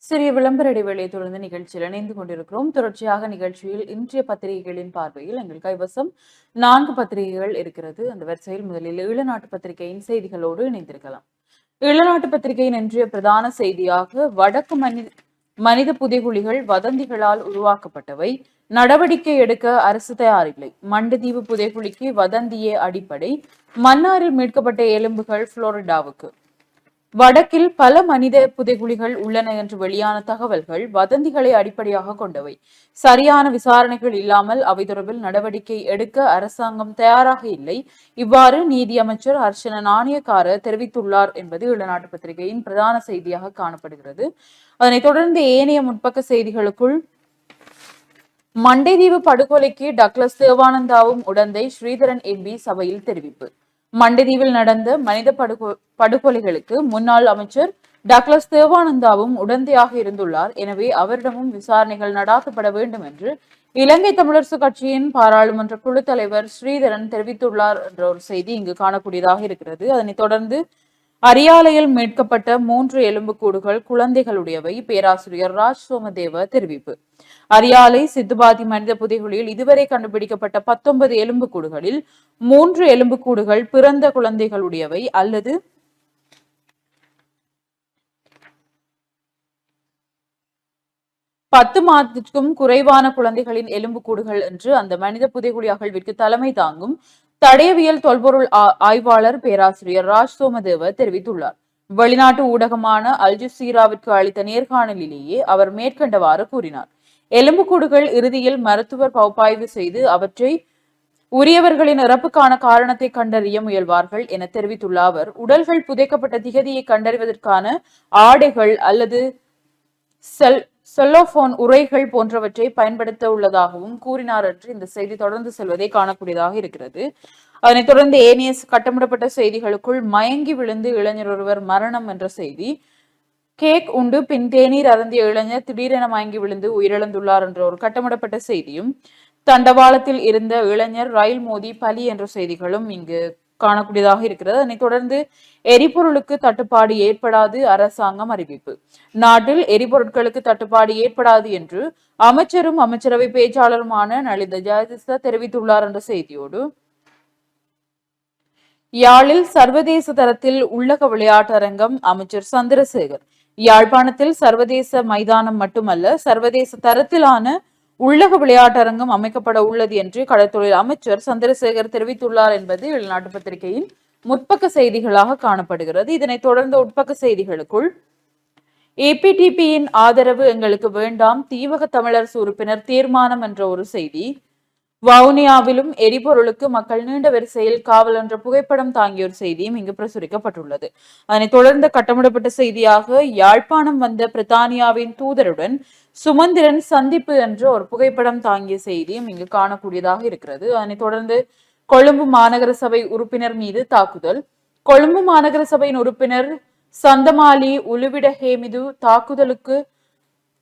சிறிய விளம்பர இடைவேளையை தொடர்ந்து நிகழ்ச்சியில் இணைந்து கொண்டிருக்கிறோம். தொடர்ச்சியாக நிகழ்ச்சியில் இன்றைய பத்திரிகைகளின் பார்வையில் எங்கள் கைவசம் 4 பத்திரிகைகள் இருக்கிறது. அந்த வரிசையில் முதலில் ஈழநாட்டு பத்திரிகையின் செய்திகளோடு இணைந்திருக்கலாம். ஈழநாட்டு பத்திரிகையின் இன்றைய பிரதான செய்தியாக வடக்கு மனித புதைகுழிகள் வதந்திகளால் உருவாக்கப்பட்டவை, நடவடிக்கை எடுக்க அரசு தயாரில்லை. மண்டதீவு புதைகுழிக்கு வதந்தியே அடிப்படை, மன்னாரில் மீட்கப்பட்ட எலும்புகள் புளோரிடாவுக்கு. வடக்கில் பல மனித புதைகுழிகள் உள்ளன என்று வெளியான தகவல்கள் வதந்திகளை அடிப்படையாக கொண்டவை. சரியான விசாரணைகள் இல்லாமல் அவை தொடர்பில் நடவடிக்கை எடுக்க அரசாங்கம் தயாராக இல்லை. இவ்வாறு நீதி அமைச்சர் ஹர்ஷன நாணயக்கார தெரிவித்துள்ளார் என்பது ஈழநாட்டு பத்திரிகையின் பிரதான செய்தியாக காணப்படுகிறது. அதனைத் தொடர்ந்து ஏனைய முற்பக்க செய்திகளுக்குள் மண்டைதீவு படுகொலைக்கு டக்ளஸ் தேவானந்தாவும் உடந்தை ஸ்ரீதரன் எம்பி சபையில் தெரிவிப்பு. மண்டைதீவில் நடந்த மனித படுகொலைகளுக்கு முன்னாள் அமைச்சர் டக்ளஸ் தேவானந்தாவும் உடந்தையாக இருந்துள்ளார். எனவே அவரிடமும் விசாரணைகள் நடாத்தப்பட வேண்டும் என்று இலங்கை தமிழரசு கட்சியின் பாராளுமன்ற குழு தலைவர் ஸ்ரீதரன் தெரிவித்துள்ளார் என்ற ஒரு செய்தி இங்கு காணக்கூடியதாக இருக்கிறது. அதனைத் தொடர்ந்து அரியாலையில் மீட்கப்பட்ட 3 எலும்புக்கூடுகள் குழந்தைகளுடையவை, பேராசிரியர் ராஜ் சோமதேவ தெரிவிப்பு. அரியாலை சித்துபாதி மனித புதைகுழியில் இதுவரை கண்டுபிடிக்கப்பட்ட 19 எலும்புக்கூடுகளில் 3 எலும்புக்கூடுகள் பிறந்த குழந்தைகளுடையவை அல்லது 10 மாதத்திற்கும் குறைவான குழந்தைகளின் எலும்புக்கூடுகள் என்று அந்த மனித புதைகுழி அகழ்விற்கு தலைமை தாங்கும் தடயவியல் தொல்பொருள் ஆய்வாளர் பேராசிரியர் ராஜ் சோமதேவ தெரிவித்துள்ளார். வெளிநாட்டு ஊடகமான அல் ஜசீராவிற்கு அளித்த நேர்காணலிலேயே அவர் மேற்கண்டவாறு கூறினார். எலும்புக்கூடுகள் இறுதியில் மருத்துவர் பகுப்பாய்வு செய்து அவற்றை உரியவர்களின் இறப்புக்கான காரணத்தை கண்டறிய முயல்வார்கள் என தெரிவித்துள்ள அவர், உடல்கள் புதைக்கப்பட்ட திகதியை கண்டறிவதற்கான ஆடைகள் அல்லது செல்லோபோன் உரைகள் போன்றவற்றை பயன்படுத்த உள்ளதாகவும் கூறினார் என்று இந்த செய்தி தொடர்ந்து செல்வதை காணக்கூடியதாக இருக்கிறது. அதனைத் தொடர்ந்து ஏனைய கட்டமிடப்பட்ட செய்திகளுக்குள் மயங்கி விழுந்து இளைஞர் ஒருவர் மரணம் என்ற செய்தி, கேக் உண்டு பின் தேநீர் அருந்திய இளைஞர் திடீரென மயங்கி விழுந்து உயிரிழந்துள்ளார் என்ற ஒரு கட்டமிடப்பட்ட செய்தியும், தண்டவாளத்தில் இருந்த இளைஞர் ரயில் மோதி பலி என்ற செய்திகளும் இங்கு காணக்கூடியதாக இருக்கிறது. அதனைத் தொடர்ந்து எரிபொருளுக்கு தட்டுப்பாடு ஏற்படாது, அரசாங்கம் அறிவிப்பு. நாட்டில் எரிபொருட்களுக்கு தட்டுப்பாடு ஏற்படாது என்று அமைச்சரும் அமைச்சரவை பேச்சாளருமான நலிந்த ஜெயதிச தெரிவித்துள்ளார் என்ற செய்தியோடு, யாழில் சர்வதேச தரத்தில் உள்ளக விளையாட்டு அரங்கம் அமைச்சர் சந்திரசேகர். யாழ்ப்பாணத்தில் சர்வதேச மைதானம் மட்டுமல்ல, சர்வதேச தரத்திலான உள்ளக விளையாட்டரங்கம் அமைக்கப்பட உள்ளது என்று கடற்தொழில் அமைச்சர் சந்திரசேகர் தெரிவித்துள்ளார் என்பது வெளிநாட்டு பத்திரிகையின் முற்பக்க செய்திகளாக காணப்படுகிறது. இதனைத் தொடர்ந்த உட்பக்க செய்திகளுக்குள், ஏபிடிபியின் ஆதரவு எங்களுக்கு வேண்டாம், தீவக தமிழரசு உறுப்பினர் தீர்மானம் என்ற ஒரு செய்தி, வவுனியாவிலும் எரிபொருளுக்கு மக்கள் நீண்ட வரிசையில் காவல் என்ற புகைப்படம் தாங்கிய ஒரு செய்தியும் இங்கு பிரசுரிக்கப்பட்டுள்ளது. அதனைத் தொடர்ந்து கட்டமிடப்பட்ட செய்தியாக, யாழ்ப்பாணம் வந்த பிரித்தானியாவின் தூதருடன் சுமந்திரன் சந்திப்பு என்ற ஒரு புகைப்படம் தாங்கிய செய்தியும் இங்கு காணக்கூடியதாக இருக்கிறது. அதனைத் தொடர்ந்து கொழும்பு மாநகர சபை உறுப்பினர் மீது தாக்குதல். கொழும்பு மாநகர சபையின் உறுப்பினர் சந்தமாலி உலுவிடஹே மீது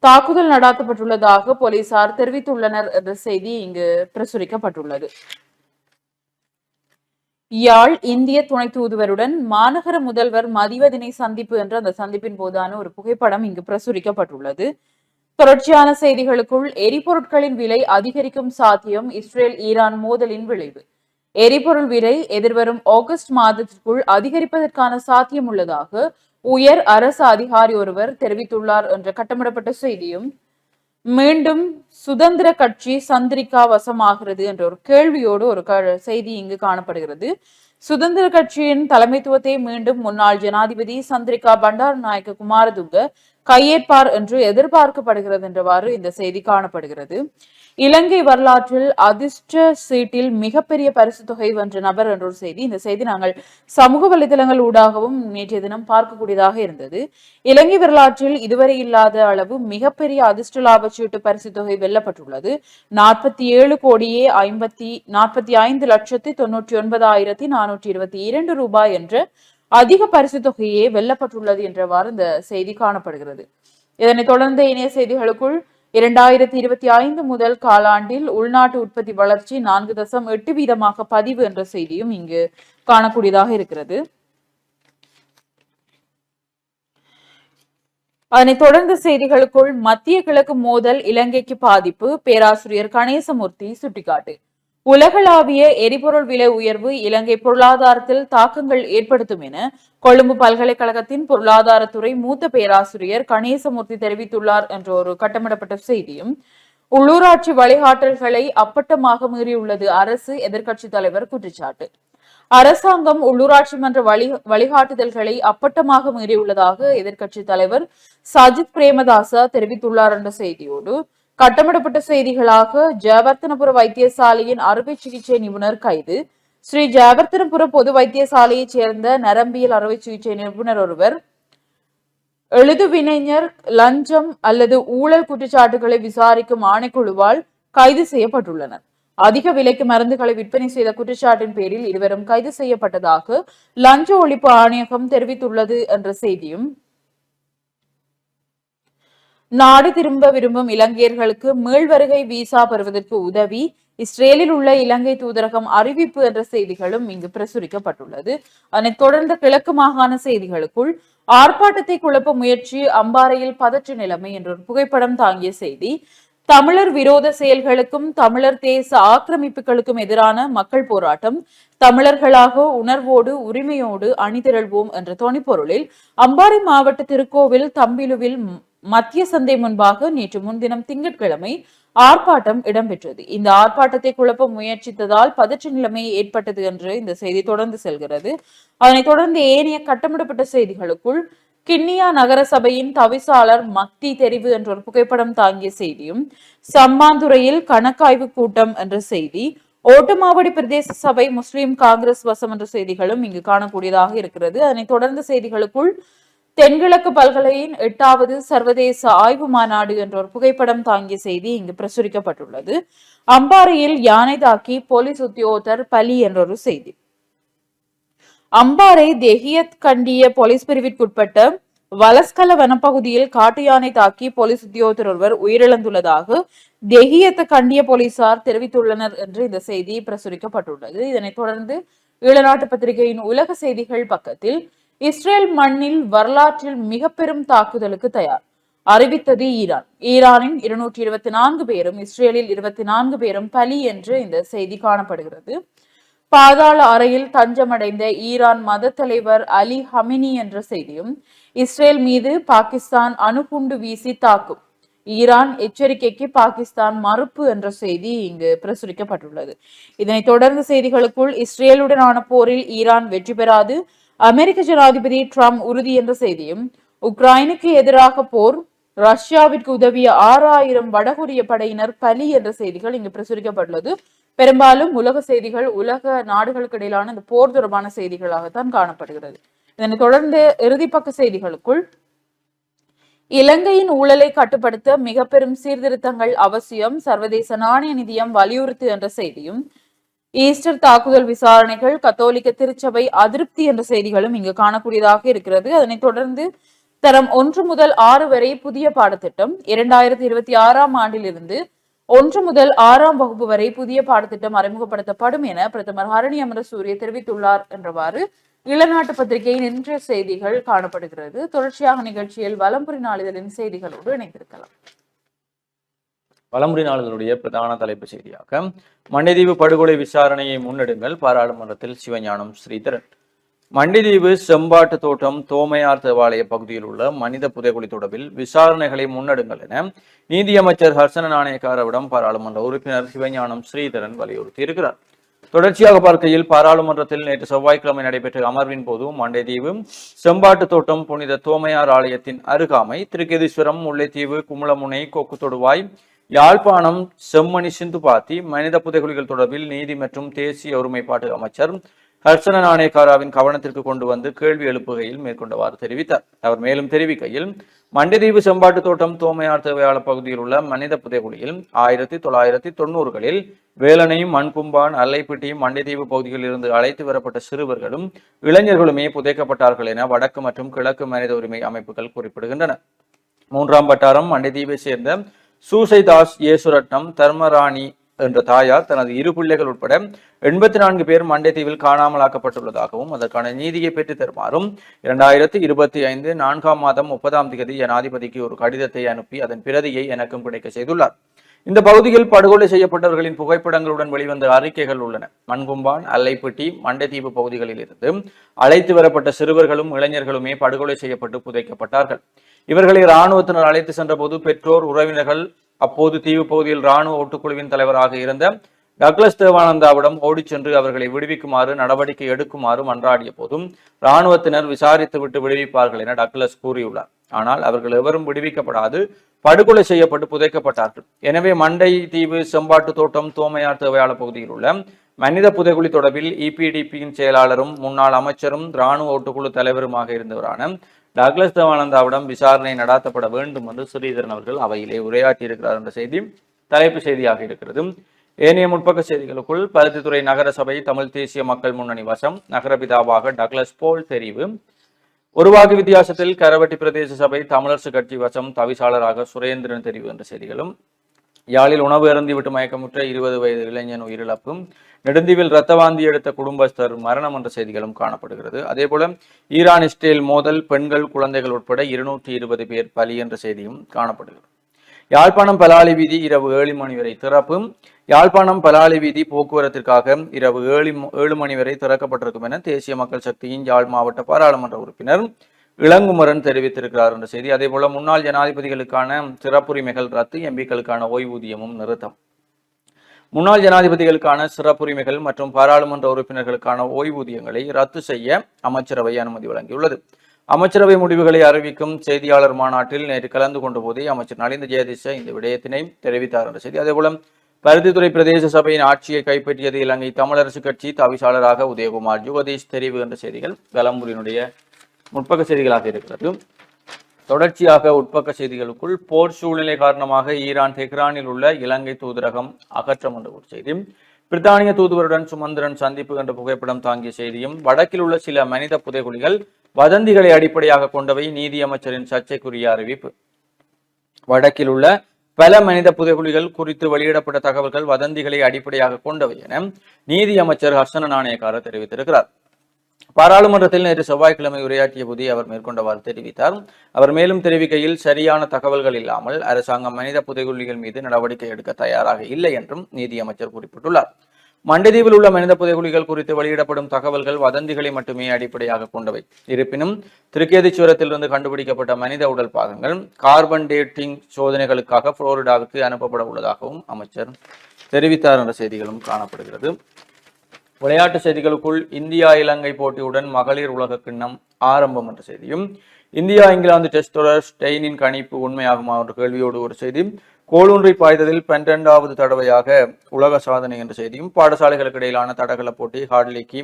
தாக்குதல் நடாத்தப்பட்டுள்ளதாக போலீசார் தெரிவித்துள்ளனர் என்ற செய்தி இங்கு பிரசுரிக்கப்பட்டுள்ளது. யாழ் இந்திய துணை தூதுவருடன் மாநகர முதல்வர் மதிவதனை சந்திப்பு என்ற அந்த சந்திப்பின் போதான ஒரு புகைப்படம் இங்கு பிரசுரிக்கப்பட்டுள்ளது. தொடர்ச்சியான செய்திகளுக்குள், எரிபொருட்களின் விலை அதிகரிக்கும் சாத்தியம், இஸ்ரேல் ஈரான் மோதலின் விளைவு. எரிபொருள் விலை எதிர்வரும் ஆகஸ்ட் மாதத்திற்குள் அதிகரிப்பதற்கான சாத்தியம் உள்ளதாக உயர் அரசு அதிகாரி ஒருவர் தெரிவித்துள்ளார் என்ற கட்டமிடப்பட்ட செய்தியும், மீண்டும் சுதந்திர கட்சி சந்திரிகா வசமாகிறது என்ற ஒரு கேள்வியோடு ஒரு செய்தி இங்கு காணப்படுகிறது. சுதந்திர கட்சியின் தலைமைத்துவத்தை மீண்டும் முன்னாள் ஜனாதிபதி சந்திரிகா பண்டாரநாயக்க குமாரதுங்க கையேற்பார் என்று எதிர்பார்க்கப்படுகிறது என்றவாறு இந்த செய்தி காணப்படுகிறது. இலங்கை வரலாற்றில் அதிர்ஷ்ட சீட்டில் மிகப்பெரிய பரிசு தொகை வென்ற நபர் என்ற ஒரு செய்தி. இந்த செய்தி நாங்கள் சமூக வலைதளங்கள் ஊடாகவும் நேற்றைய தினம் பார்க்கக்கூடியதாக இருந்தது. இலங்கை வரலாற்றில் இதுவரை இல்லாத அளவு மிகப்பெரிய அதிர்ஷ்ட லாப சீட்டு பரிசு தொகை வெல்லப்பட்டுள்ளது. 47,45,99,422 ரூபாய் என்ற அதிக பரிசு தொகையே வெல்லப்பட்டுள்ளது என்றவாறு இந்த செய்தி காணப்படுகிறது. இதனைத் தொடர்ந்து இணைய செய்திகளுக்குள், 2025 முதல் காலாண்டில் உள்நாட்டு உற்பத்தி வளர்ச்சி 4.8% பதிவு என்ற செய்தியும் இங்கு காணக்கூடியதாக இருக்கிறது. அதனைத் தொடர்ந்து செய்திகளுக்குள் மத்திய கிழக்கு மோதல் இலங்கைக்கு பாதிப்பு, பேராசிரியர் கணேசமூர்த்தி சுட்டிக்காட்டு. உலகளாவிய எரிபொருள் விலை உயர்வு இலங்கை பொருளாதாரத்தில் தாக்கங்கள் ஏற்படுத்தும் என கொழும்பு பல்கலைக்கழகத்தின் பொருளாதாரத்துறை மூத்த பேராசிரியர் கணேசமூர்த்தி தெரிவித்துள்ளார் என்ற ஒரு கட்டமிடப்பட்ட செய்தியும், உள்ளூராட்சி வழிகாட்டல்களை அப்பட்டமாக மீறியுள்ளது அரசு, எதிர்க்கட்சித் தலைவர் குற்றச்சாட்டு. அரசாங்கம் உள்ளூராட்சி மன்ற வழிகாட்டுதல்களை அப்பட்டமாக மீறியுள்ளதாக எதிர்க்கட்சித் தலைவர் சஜித் பிரேமதாச தெரிவித்துள்ளார் என்ற செய்தியோடு கட்டமிடப்பட்ட செய்திகளாக ஜெயவர்த்தனபுர வைத்தியசாலையின் அறுவை சிகிச்சை நிபுணர் கைது. ஸ்ரீ ஜெயவர்த்தனபுர பொது வைத்தியசாலையைச் சேர்ந்த நரம்பியல் அறுவை சிகிச்சை நிபுணர் ஒருவர் எழுதுவினைஞர் லஞ்சம் அல்லது ஊழல் குற்றச்சாட்டுகளை விசாரிக்கும் ஆணைக்குழுவால் கைது செய்யப்பட்டுள்ளனர். அதிக விலைக்கு மருந்துகளை விற்பனை செய்த குற்றச்சாட்டின் பேரில் இருவரும் கைது செய்யப்பட்டதாக லஞ்ச ஒழிப்பு ஆணையகம் தெரிவித்துள்ளது என்ற செய்தியும், நாடு திரும்ப விரும்பும் இலங்கையர்களுக்கு மீள்வருகை விசா பெறுவதற்கு உதவி இஸ்ரேலில் உள்ள இலங்கை தூதரகம் அறிவிப்பு என்ற செய்திகளும் இங்கு பிரசுரிக்கப்பட்டுள்ளது. அதனைத் தொடர்ந்த கிழக்கு மாகாண செய்திகளுக்குள் ஆர்ப்பாட்டத்தை குழப்ப முயற்சி, அம்பாறையில் பதற்ற நிலைமை என்ற ஒரு புகைப்படம் தாங்கிய செய்தி. தமிழர் விரோத செயல்களுக்கும் தமிழர் தேச ஆக்கிரமிப்புகளுக்கும் எதிரான மக்கள் போராட்டம், தமிழர்களாக உணர்வோடு உரிமையோடு அணிதிரள்வோம் என்ற தொனிப்பொருளில் அம்பாறை மாவட்ட திருக்கோவில் தம்பிலுவில் மத்திய சந்தை முன்பாக நேற்று முன்தினம் திங்கட்கிழமை ஆர்ப்பாட்டம் இடம்பெற்றது. இந்த ஆர்ப்பாட்டத்தை குழப்ப முயற்சித்ததால் பதற்ற நிலைமை ஏற்பட்டது என்று இந்த செய்தி தொடர்ந்து செல்கிறது. அதனைத் தொடர்ந்து ஏனைய கட்டமிடப்பட்ட செய்திகளுக்குள் கிண்ணியா நகர சபையின் தவிசாளர் மக்தி தெரிவு என்ற ஒரு புகைப்படம் தாங்கிய செய்தியும், சம்மாந்துறையில் கணக்காய்வு கூட்டம் என்ற செய்தி, ஓட்டமாவடி பிரதேச சபை முஸ்லிம் காங்கிரஸ் வசம் என்ற செய்திகளும் இங்கு காணக்கூடியதாக இருக்கிறது. அதனைத் தொடர்ந்த செய்திகளுக்குள் தென்கிழக்கு பல்கலையின் 8வது சர்வதேச ஆய்வு மாநாடு என்ற ஒரு புகைப்படம் தாங்கிய செய்தி இங்கு பிரசுரிக்கப்பட்டுள்ளது. அம்பாறையில் யானை தாக்கி போலீஸ் உத்தியோகத்தர் பலி என்ற ஒரு செய்தி. அம்பாறை தெஹியத் கண்டிய போலீஸ் பிரிவிற்குட்பட்ட வலஸ்கல வனப்பகுதியில் காட்டு யானை தாக்கி போலீஸ் உத்தியோகத்தர் ஒருவர் உயிரிழந்துள்ளதாக தெஹியத் கண்டிய போலீசார் தெரிவித்துள்ளனர் என்று இந்த செய்தி பிரசுரிக்கப்பட்டுள்ளது. இதனைத் தொடர்ந்து ஈழநாட்டு பத்திரிகையின் உலக செய்திகள் பக்கத்தில் இஸ்ரேல் மண்ணில் வரலாற்றில் மிக பெரும் தாக்குதலுக்கு தயார் அறிவித்தது ஈரான். ஈரானின் 224 பேரும் இஸ்ரேலில் 24 பேரும் பலி என்று இந்த செய்தி காணப்படுகிறது. பாதாள அறையில் தஞ்சமடைந்த ஈரான் மத தலைவர் அலி ஹமினி என்ற செய்தியும், இஸ்ரேல் மீது பாகிஸ்தான் அணுகுண்டு வீசி தாக்கும், ஈரான் எச்சரிக்கைக்கு பாகிஸ்தான் மறுப்பு என்ற செய்தி இங்கு பிரசுரிக்கப்பட்டுள்ளது. இதனைத் தொடர்ந்து செய்திகளுக்குள் இஸ்ரேலுடனான போரில் ஈரான் வெற்றி பெறாது, அமெரிக்க ஜனாதிபதி ட்ரம்ப் உறுதி என்ற செய்தியும், உக்ரைனுக்கு எதிராக போர், ரஷ்யாவிற்கு உதவிய 6000 வடகொரிய படையினர் பலி என்ற செய்திகள் இங்கு பிரசுரிக்கப்பட்டுள்ளது. பெரும்பாலும் உலக செய்திகள் உலக நாடுகளுக்கு இடையிலான இந்த போர் தொடர்பான செய்திகளாகத்தான் காணப்படுகிறது. இதனைத் தொடர்ந்து இறுதிப்பக்க செய்திகளுக்குள் இலங்கையின் ஊழலை கட்டுப்படுத்த மிக பெரும் சீர்திருத்தங்கள் அவசியம், சர்வதேச நாணய நிதியம் வலியுறுத்து என்ற செய்தியும், ஈஸ்டர் தாக்குதல் விசாரணைகள், கத்தோலிக்க திருச்சபை அதிருப்தி என்ற செய்திகளும் இங்கு காணக்கூடியதாக இருக்கிறது. அதனைத் தொடர்ந்து தரம் 1 முதல் 6 வரை புதிய பாடத்திட்டம் 2026ஆம் ஆண்டிலிருந்து 1 முதல் 6ஆம் வகுப்பு வரை புதிய பாடத்திட்டம் அறிமுகப்படுத்தப்படும் என பிரதமர் ஹரணி அமரசூரிய தெரிவித்துள்ளார் என்றவாறு ஈழநாட்டு பத்திரிகையின் இன்றைய செய்திகள் காணப்படுகிறது. தொடர்ச்சியாக நிகழ்ச்சியில் வலம்புரி நாளிதழின் செய்திகளோடு இணைந்திருக்கலாம். வலம்புரி நாளிதழுடைய பிரதான தலைப்பு செய்தியாக மண்டைதீவு படுகொலை விசாரணையை முன்னெடுங்கள், பாராளுமன்றத்தில் சிவஞானம் ஸ்ரீதரன். மண்டிதீவு செம்பாட்டு தோட்டம் தோமையார் தேவாலய பகுதியில் உள்ள மனித புதைகுழி தொடர்பில் விசாரணைகளை முன்னெடுங்கள் என நீதியமைச்சர் ஹர்சன நாணயக்காரவிடம் பாராளுமன்ற உறுப்பினர் சிவஞானம் ஸ்ரீதரன் வலியுறுத்தி இருக்கிறார். தொடர்ச்சியாக பார்க்கையில் பாராளுமன்றத்தில் நேற்று செவ்வாய்க்கிழமை நடைபெற்ற அமர்வின் போது மண்டைதீவு செம்பாட்டு தோட்டம் புனித தோமையார் ஆலயத்தின் அருகாமை, திருக்கேதீஸ்வரம், முல்லைத்தீவு, குமுளமுனை, கொக்கு தொடுவாய், யாழ்ப்பாணம், செம்மணி, சிந்துபாத்தி மனித புதைகுழிகள் தொடர்பில் நீதி மற்றும் தேசிய ஒருமைப்பாட்டு அமைச்சர் ஹர்சன நாணயக்காராவின் கவனத்திற்கு கொண்டு வந்து கேள்வி எழுப்புகையில் மேற்கொண்டவாறு தெரிவித்தார். அவர் மேலும் தெரிவிக்கையில், மண்டிதீவு செம்பாட்டு தோட்டம் தோமையார் தேவையாளர் பகுதியில் உள்ள மனித புதைகுழியில் 1990களில் வேலனை, மண்கும்பான், அல்லைப்பிட்டி, மண்டிதீவு பகுதிகளில் இருந்து அழைத்து வரப்பட்ட சிறுவர்களும் இளைஞர்களுமே புதைக்கப்பட்டார்கள் என வடக்கு மற்றும் கிழக்கு மனித உரிமை அமைப்புகள் குறிப்பிடுகின்றன. 3ஆம் வட்டாரம் மண்டிதீவை சேர்ந்த சூசைதாஸ், ஏசுரட்னம், தர்மராணி என்ற தாயார் தனது இரு பிள்ளைகள் உட்பட 84 பேர் மண்டைத்தீவில் காணாமலாக்கப்பட்டுள்ளதாகவும் அதற்கான நீதியை பெற்று தருமாறும் 2025 4ஆம் மாதம் 30ஆம் தேதி ஜனாதிபதிக்கு ஒரு கடிதத்தை அனுப்பி அதன் பிரதியை எனக்கும் கிடைக்க செய்துள்ளார். இந்த பகுதியில் படுகொலை செய்யப்பட்டவர்களின் புகைப்படங்களுடன் வெளிவந்த அறிக்கைகள் உள்ளன. மண்கும்பான், அல்லைப்பட்டி, மண்டைத்தீவு பகுதிகளில் இருந்து அழைத்து வரப்பட்ட சிறுவர்களும் இளைஞர்களுமே படுகொலை செய்யப்பட்டு புதைக்கப்பட்டார்கள். இவர்களை இராணுவத்தினர் அழைத்து சென்ற போது பெற்றோர், உறவினர்கள் அப்போது தீவு பகுதியில் இராணுவ ஒட்டுக்குழுவின் தலைவராக இருந்த டக்ளஸ் தேவானந்தாவிடம் ஓடிச் சென்று அவர்களை விடுவிக்குமாறு நடவடிக்கை எடுக்குமாறு மன்றாடிய போதும் இராணுவத்தினர் விசாரித்துவிட்டு விடுவிப்பார்கள் என டக்ளஸ் கூறியுள்ளார். ஆனால் அவர்கள் எவரும் விடுவிக்கப்படாது படுகொலை செய்யப்பட்டு புதைக்கப்பட்டார்கள். எனவே மண்டை தீவு, செம்பாட்டு தோட்டம், தோமையார் தேவையாள பகுதியில் உள்ள மனித புதைகுழி தொடர்பில் இபிடிபியின் செயலாளரும் முன்னாள் அமைச்சரும் இராணுவ ஒட்டுக்குழு தலைவருமாக இருந்தவரான டக்ளஸ் தேவானந்தாவிடம் விசாரணை நடாத்தப்பட வேண்டும் என்று ஸ்ரீதரன் அவர்கள் அவையிலே உரையாற்றியிருக்கிறார் என்ற செய்தி தலைப்பு செய்தியாக இருக்கிறது. ஏனைய முற்பக்க செய்திகளுக்குள் பருத்தித்துறை நகர சபை தமிழ் தேசிய மக்கள் முன்னணி வசம், நகரபிதாவாக டக்ளஸ் போல் தெரிவு. ஒரு வாக்கு வித்தியாசத்தில் கரவட்டி பிரதேச சபை தமிழரசு கட்சி வசம், தவிசாளராக சுரேந்திரன் தெரிவு என்ற செய்திகளும். யாழில் உணவு அருந்திவிட்டு மயக்கமுற்ற 20 வயது இளைஞன் உயிரிழப்பும், நெடுந்தீவில் இரத்தவாந்தி எடுத்த குடும்பஸ்தர் மரணம் என்ற செய்திகளும் காணப்படுகிறது. அதேபோல ஈரான் இஸ்ரேல் மோதல், பெண்கள் குழந்தைகள் உட்பட 220 பேர் பலி என்ற செய்தியும் காணப்படுகிறது. யாழ்ப்பாணம் பலாலி வீதி இரவு 7 மணி வரை திறப்பும். யாழ்ப்பாணம் பலாலி வீதி போக்குவரத்திற்காக இரவு 7 மணி வரை திறக்கப்பட்டிருக்கும் என தேசிய மக்கள் சக்தியின் யாழ் மாவட்ட பாராளுமன்ற உறுப்பினர் இளங்குமரன் தெரிவித்திருக்கிறார் என்ற செய்தி. அதே போல முன்னாள் ஜனாதிபதிகளுக்கான சிறப்புரிமைகள் ரத்து, எம்பிக்களுக்கான ஓய்வூதியமும் நிறுத்தம். முன்னாள் ஜனாதிபதிகளுக்கான சிறப்புரிமைகள் மற்றும் பாராளுமன்ற உறுப்பினர்களுக்கான ஓய்வூதியங்களை ரத்து செய்ய அமைச்சரவை அனுமதி வழங்கியுள்ளது. அமைச்சரவை முடிவுகளை அறிவிக்கும் செய்தியாளர் மாநாட்டில் நேற்று கலந்து கொண்ட போதே அமைச்சர் நலிந்த ஜெயதிச இந்த விடயத்தினை தெரிவித்தார் என்ற செய்தி. அதேபோல பருத்தித்துறை பிரதேச சபையின் ஆட்சியை கைப்பற்றியது இலங்கை தமிழரசு கட்சி, தவிசாளராக உதயகுமார் ஜுகதீஷ் தெரிவு என்ற செய்திகள் கலம்புரியினுடைய முற்பக்க செய்திகளாக இருக்கிறது. தொடர்ச்சியாக உட்பக்க செய்திகளுக்குள் போர் சூழ்நிலை காரணமாக ஈரான் தெஹ்ரானில் உள்ள இலங்கை தூதரகம் அகற்றம் என்ற ஒரு செய்தி, பிரித்தானிய தூதுவருடன் சுமந்திரன் சந்திப்பு என்ற புகைப்படம் தாங்கிய செய்தியும், வடக்கில் உள்ள சில மனித புதைகுழிகள் வதந்திகளை அடிப்படையாக கொண்டவை, நீதி அமைச்சரின் சர்ச்சைக்குரிய அறிவிப்பு. வடக்கில் உள்ள பல மனித புதைகுழிகள் குறித்து வெளியிடப்பட்ட தகவல்கள் வதந்திகளை அடிப்படையாக கொண்டவை என நீதி அமைச்சர் ஹர்ஷன நாணயக்கார தெரிவித்திருக்கிறார். பாராளுமன்றத்தில் நேற்று செவ்வாய்க்கிழமை உரையாற்றிய போது அவர் மேற்கொண்டவாறு தெரிவித்தார். அவர் மேலும் தெரிவிக்கையில், சரியான தகவல்கள் இல்லாமல் அரசாங்கம் மனித புதைகுழிகள் மீது நடவடிக்கை எடுக்க தயாராக இல்லை என்றும் நீதி அமைச்சர் குறிப்பிட்டுள்ளார். மண்டைதீவில் உள்ள மனித புதைகுழிகள் குறித்து வெளியிடப்படும் தகவல்கள் வதந்திகளை மட்டுமே அடிப்படையாக கொண்டவை. இருப்பினும் திருக்கேதீஸ்வரத்திலிருந்து கண்டுபிடிக்கப்பட்ட மனித உடல் பாகங்கள் கார்பன் டேட்டிங் சோதனைகளுக்காக புளோரிடாவுக்கு அனுப்பப்பட உள்ளதாகவும் அமைச்சர் தெரிவித்தார் என்ற செய்திகளும் காணப்படுகிறது. விளையாட்டு செய்திகளுக்குள் இந்தியா இலங்கை போட்டியுடன் மகளிர் உலக கிண்ணம் ஆரம்பம் என்ற செய்தியும், இந்தியா இங்கிலாந்து டெஸ்ட் தொடர் ஸ்டெயினின் கணிப்பு உண்மையாகுமா என்ற கேள்வியோடு ஒரு செய்தி, கோலூன்றி பாய்ந்ததில் 12வது தடவையாக உலக சாதனை என்ற செய்தியும், பாடசாலைகளுக்கு இடையிலான தடகள போட்டி ஹார்ட்லிக்கு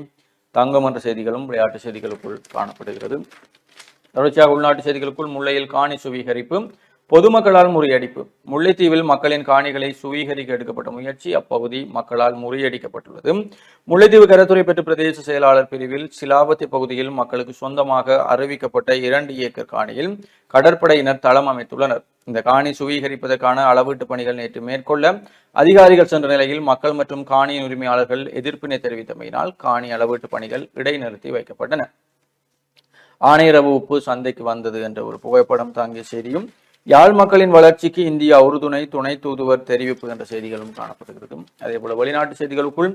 தங்கம் என்ற செய்திகளும் விளையாட்டு செய்திகளுக்குள் காணப்படுகிறது. தொடர்ச்சியாக உள்நாட்டு செய்திகளுக்குள் முல்லையில் காணி சுவீகரிப்பு, பொதுமக்களால் முறியடிப்பு. முல்லைத்தீவில் மக்களின் காணிகளை சுவீகரிக்க எடுக்கப்பட்ட முயற்சி அப்பகுதி மக்களால் முறியடிக்கப்பட்டுள்ளது. முல்லைத்தீவு கரத்துறை பெற்ற பிரதேச செயலாளர் பிரிவில் சிலாபத்தி பகுதியில் மக்களுக்கு சொந்தமாக அறிவிக்கப்பட்ட 2 ஏக்கர் காணியில் கடற்படையினர் தளம் அமைத்துள்ளனர். இந்த காணி சுவீகரிப்பதற்கான அளவீட்டு பணிகள் நேற்று மேற்கொள்ள அதிகாரிகள் சென்ற நிலையில் மக்கள் மற்றும் காணியின் உரிமையாளர்கள் எதிர்ப்பினை தெரிவித்தமையினால் காணி அளவீட்டு பணிகள் இடைநிறுத்தி வைக்கப்பட்டன. ஆணையரவு உப்பு சந்தைக்கு வந்தது என்ற ஒரு புகைப்படம் தாங்கிய செய்தியும், யாழ் மக்களின் வளர்ச்சிக்கு இந்தியா உறுதுணை, துணை தூதுவர் தெரிவிப்பு என்ற செய்திகளும் காணப்படுகிறது. அதே போல வெளிநாட்டு செய்திகளுக்குள்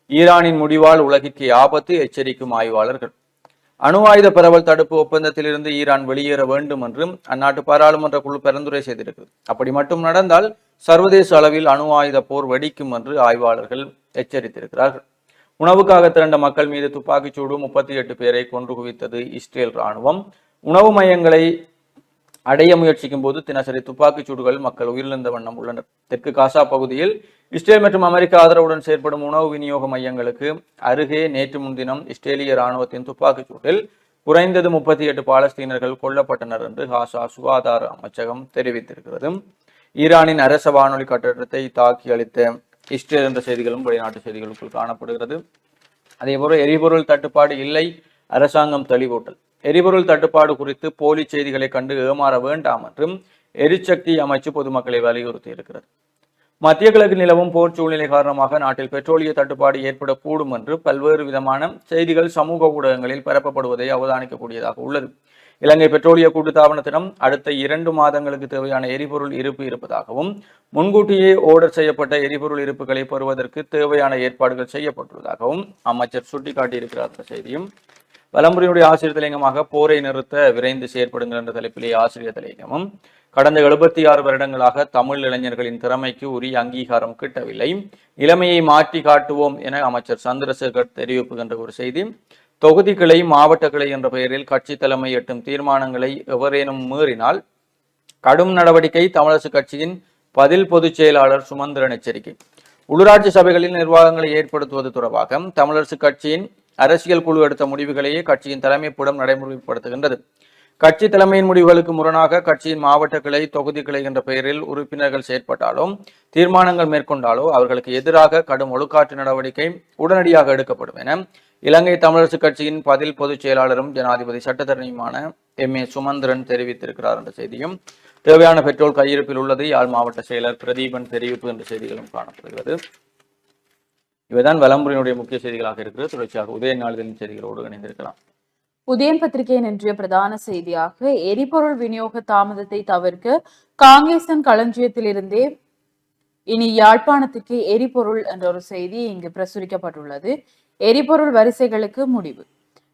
ஈரானின் முடிவால் உலகிற்கு ஆபத்து, எச்சரிக்கும் ஆய்வாளர்கள். அணு ஆயுத பரவல் தடுப்பு ஒப்பந்தத்திலிருந்து ஈரான் வெளியேற வேண்டும் என்றும் அந்நாட்டு பாராளுமன்ற குழு பரிந்துரை செய்திருக்கிறது. அப்படி மட்டும் நடந்தால் சர்வதேச அளவில் அணு ஆயுத போர் வெடிக்கும் என்று ஆய்வாளர்கள் எச்சரித்திருக்கிறார்கள். உணவுக்காக திரண்ட மக்கள் மீது துப்பாக்கிச்சூடு 38 பேரை கொன்று குவித்தது இஸ்ரேல் ராணுவம். உணவு மையங்களை அடைய முயற்சிக்கும் போது தினசரி துப்பாக்கிச் சூடுகள் மக்கள் உயிரிழந்த வண்ணம் உள்ளனர். தெற்கு காசா பகுதியில் இஸ்ரேல் மற்றும் அமெரிக்க ஆதரவுடன் செயற்படும் உணவு விநியோக மையங்களுக்கு அருகே நேற்று முன்தினம் இஸ்ரேலிய ராணுவத்தின் துப்பாக்கிச் சூட்டில் குறைந்தது 38 பாலஸ்தீனர்கள் கொல்லப்பட்டனர் என்று காசா சுகாதார அமைச்சகம் தெரிவித்திருக்கிறது. ஈரானின் அரச வானொலி கட்டடத்தை தாக்கி அளித்த இஸ்ரேல் என்ற செய்திகளும் வெளிநாட்டு செய்திகளுக்குள் காணப்படுகிறது. அதேபோல எரிபொருள் தட்டுப்பாடு இல்லை, அரசாங்கம் தெளிவூட்டல். எரிபொருள் தட்டுப்பாடு குறித்து போலி செய்திகளை கண்டு ஏமாற வேண்டாம் என்றும் எரிசக்தி அமைச்சு பொதுமக்களை வலியுறுத்தி இருக்கிறது. மத்திய கிழக்கு நிலவும் போர் சூழ்நிலை காரணமாக நாட்டில் பெட்ரோலிய தட்டுப்பாடு ஏற்படக்கூடும் என்று பல்வேறு விதமான செய்திகள் சமூக ஊடகங்களில் பரப்பப்படுவதை அவதானிக்கக்கூடியதாக உள்ளது. இலங்கை பெட்ரோலிய கூட்டுத்தாபனத்திடம் அடுத்த 2 மாதங்களுக்கு தேவையான எரிபொருள் இருப்பு இருப்பதாகவும் முன்கூட்டியே ஆர்டர் செய்யப்பட்ட எரிபொருள் இருப்புகளை பெறுவதற்கு தேவையான ஏற்பாடுகள் செய்யப்பட்டுள்ளதாகவும் அமைச்சர் சுட்டிக்காட்டியிருக்கிறார் என்ற செய்தியும், வலம்புரியினுடைய ஆசிரியர் தலையங்கமாக போரை நிறுத்த விரைந்து செயற்படுங்கள் என்ற தலைப்பிலே ஆசிரியர் தலையங்கமும், கடந்த 76 வருடங்களாக தமிழ் இளைஞர்களின் திறமைக்கு உரிய அங்கீகாரம் கிட்டவில்லை, இளமையை மாற்றி காட்டுவோம் என அமைச்சர் சந்திரசேகர் தெரிவிப்புகின்ற ஒரு செய்தி, தொகுதி கிளை மாவட்ட கிளை என்ற பெயரில் கட்சி தலைமை எட்டும் தீர்மானங்களை எவரேனும் மீறினால் கடும் நடவடிக்கை, தமிழரசு கட்சியின் பதில் பொதுச் செயலாளர் சுமந்திரன் எச்சரிக்கை. உள்ளூராட்சி சபைகளில் நிர்வாகங்களை ஏற்படுத்துவது தொடர்பாக தமிழரசு கட்சியின் அரசியல் குழு எடுத்த முடிவுகளையே கட்சியின் தலைமைப்பிடம் நடைமுறைப்படுத்துகின்றது. கட்சி தலைமையின் முடிவுகளுக்கு முரணாக கட்சியின் மாவட்ட கிளை, தொகுதி கிளை என்ற பெயரில் உறுப்பினர்கள் செயற்பட்டாலோ தீர்மானங்கள் மேற்கொண்டாலோ அவர்களுக்கு எதிராக கடும் ஒழுக்காற்று நடவடிக்கை உடனடியாக எடுக்கப்படும் என இலங்கை தமிழரசு கட்சியின் பதில் பொதுச் செயலாளரும் ஜனாதிபதி சட்டத்தரணியுமான எம்.ஏ. சுமந்திரன் தெரிவித்திருக்கிறார் என்ற செய்தியும், தேவையான பெட்ரோல் கையிருப்பில் உள்ளது யாழ் மாவட்ட செயலர் பிரதீபன் தெரிவிப்பு என்ற செய்திகளும் காணப்படுகிறது. இவைதான் வலம்புரியினுடைய முக்கிய செய்திகளாக இருக்கிறது. தொடர்ச்சியாக உதய நாளிதழின் செய்திகளோடு இணைந்திருக்கலாம். உதயன் பத்திரிகையின் இன்றைய பிரதான செய்தியாக எரிபொருள் விநியோக தாமதத்தை தவிர்க்க காங்கேசன் களஞ்சியத்திலிருந்தே இனி யாழ்ப்பாணத்துக்கு எரிபொருள் என்ற ஒரு செய்தி இங்கு பிரசுரிக்கப்பட்டுள்ளது. எரிபொருள் வரிசைகளுக்கு முடிவு.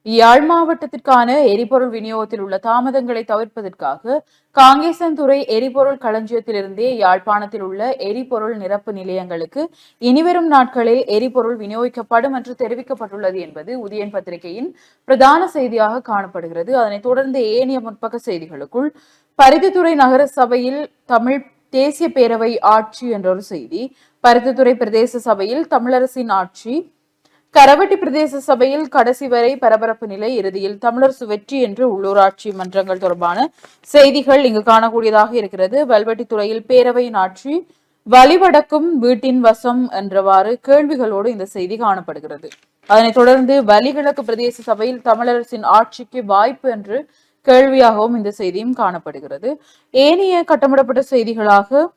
யாழ் மாவட்டத்திற்கான எரிபொருள் விநியோகத்தில் உள்ள தாமதங்களை தவிர்ப்பதற்காக காங்கேசன்துறை எரிபொருள் களஞ்சியத்திலிருந்தே யாழ்ப்பாணத்தில் உள்ள எரிபொருள் நிரப்பு நிலையங்களுக்கு இனிவரும் நாட்களில் எரிபொருள் விநியோகிக்கப்படும் என்று தெரிவிக்கப்பட்டுள்ளது என்பது உதயன் பத்திரிகையின் பிரதான செய்தியாக காணப்படுகிறது. அதனைத் தொடர்ந்து ஏனைய முற்பக்க செய்திகளுக்குள் பருத்தித்துறை நகர சபையில் தமிழ் தேசிய பேரவை ஆட்சி என்ற ஒரு செய்தி, பருத்தித்துறை பிரதேச சபையில் தமிழரசின் ஆட்சி, கரவட்டி பிரதேச சபையில் கடைசி வரை பரபரப்பு நிலை, இறுதியில் தமிழரசு வெற்றி என்று உள்ளூராட்சி மன்றங்கள் தொடர்பான செய்திகள் இங்கு காணக்கூடியதாக இருக்கிறது. வல்வெட்டித்துறையில் பேரவையின் ஆட்சி, வலிவடக்கும் வீட்டின் வசம் என்றவாறு கேள்விகளோடு இந்த செய்தி காணப்படுகிறது. அதனைத் தொடர்ந்து வலிகிழக்கு பிரதேச சபையில் தமிழரசின் ஆட்சிக்கு வாய்ப்பு என்று கேள்வியாகவும் இந்த செய்தியும் காணப்படுகிறது. ஏனைய கட்டமிடப்பட்ட செய்திகளாக